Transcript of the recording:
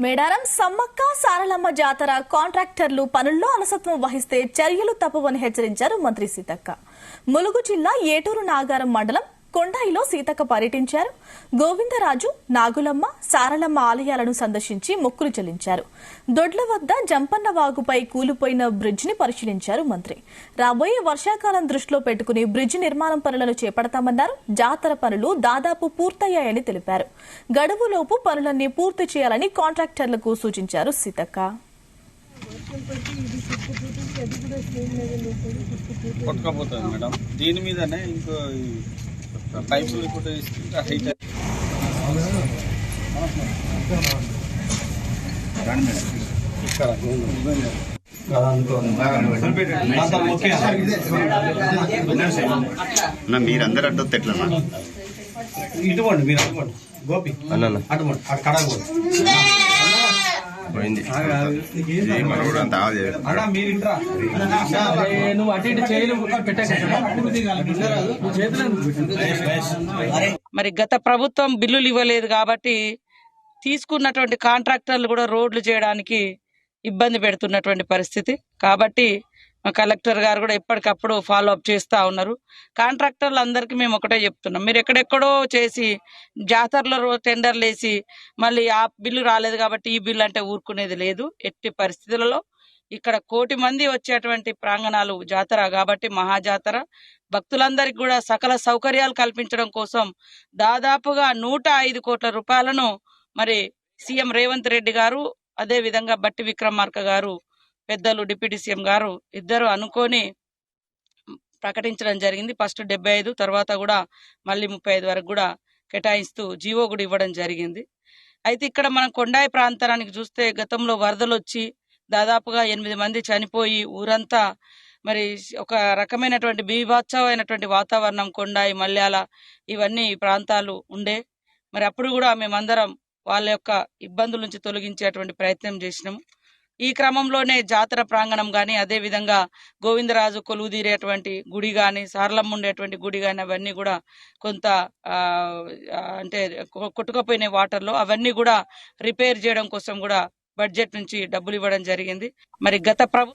మేడారం సమ్మక్క సారలమ్మ జాతర కాంట్రాక్టర్లు పనుల్లో అలసత్వం వహిస్తే చర్యలు తప్పవని హెచ్చరించారు మంత్రి సీతక్క. ములుగు జిల్లా ఏటూరు నాగారం మండలం కొండాయిలో సీతక్క పర్యటించారు. గోవిందరాజు, నాగులమ్మ, సారలమ్మ ఆలయాలను సందర్శించి మొక్కులు చెల్లించారు. దొడ్ల వద్ద జంపన్న వాగుపై కూలిపోయిన బ్రిడ్జిని పరిశీలించారు మంత్రి. రాబోయే వర్షాకాలం దృష్టిలో పెట్టుకుని బ్రిడ్జి నిర్మాణం పనులను చేపడతామన్నారు. జాతర పనులు దాదాపు పూర్తయ్యాయని తెలిపారు. గడువులోపు పనులన్నీ పూర్తి చేయాలని కాంట్రాక్టర్లకు సూచించారు సీతక్క. కొట్టుకపోతుంది మేడం. దీని మీదనే ఇంకో పైపులు కూడా తీసుకుంటే హైట్ మీరందరూ అడ్డొద్దు ఎట్లన్నా ఇటుకోండి. మీరు అటుకోండి గోపి అన్న అటుకోండి. అటు కడగకూడదు పోయింది. నువ్వు అటు ఇటు చేయలు మరి గత ప్రభుత్వం బిల్లులు ఇవ్వలేదు కాబట్టి తీసుకున్నటువంటి కాంట్రాక్టర్లు కూడా రోడ్లు చేయడానికి ఇబ్బంది పెడుతున్నటువంటి పరిస్థితి. కాబట్టి కలెక్టర్ గారు కూడా ఎప్పటికప్పుడు ఫాలో అప్ చేస్తూ ఉన్నారు. కాంట్రాక్టర్లు అందరికీ మేము ఒకటే చెప్తున్నాం, మీరు ఎక్కడెక్కడో చేసి జాతరలో టెండర్లు వేసి మళ్ళీ ఆ బిల్లు రాలేదు కాబట్టి ఈ బిల్లు అంటే ఊరుకునేది లేదు. ఎట్టి పరిస్థితులలో ఇక్కడ 1 కోటి మంది వచ్చేటువంటి ప్రాంగణాలు జాతర కాబట్టి మహాజాతర భక్తులందరికీ కూడా సకల సౌకర్యాలు కల్పించడం కోసం దాదాపుగా 105 కోట్ల రూపాయలను మరి సీఎం రేవంత్ రెడ్డి గారు, అదే విధంగా బట్టి విక్రమార్క గారు, పెద్దలు డిప్యూటీ సీఎం గారు ఇద్దరు అనుకొని ప్రకటించడం జరిగింది. ఫస్ట్ 75, తర్వాత కూడా మళ్ళీ 35 వరకు కూడా కేటాయిస్తూ జీవో కూడా ఇవ్వడం జరిగింది. అయితే ఇక్కడ మనం కొండాయి ప్రాంతానికి చూస్తే గతంలో వరదలు వచ్చి దాదాపుగా 8 మంది చనిపోయి ఊరంతా మరి ఒక రకమైనటువంటి బీభత్సమైనటువంటి వాతావరణం, కొండాయి, మల్యాల ఇవన్నీ ప్రాంతాలు ఉండే. మరి అప్పుడు కూడా మేమందరం వాళ్ళ యొక్క ఇబ్బందుల నుంచి తొలగించేటువంటి ప్రయత్నం చేసినాము. ఈ క్రమంలోనే జాతర ప్రాంగణం కానీ, అదే విధంగా గోవిందరాజు కొలువు తీరేటువంటి గుడి కానీ, సారలమ్మ ఉండేటువంటి గుడి కానీ అవన్నీ కూడా కొంత అంటే కొట్టుకుపోయిన వాటర్లో అవన్నీ కూడా రిపేర్ చేయడం కోసం కూడా బడ్జెట్ నుంచి డబ్బులు ఇవ్వడం జరిగింది. మరి గత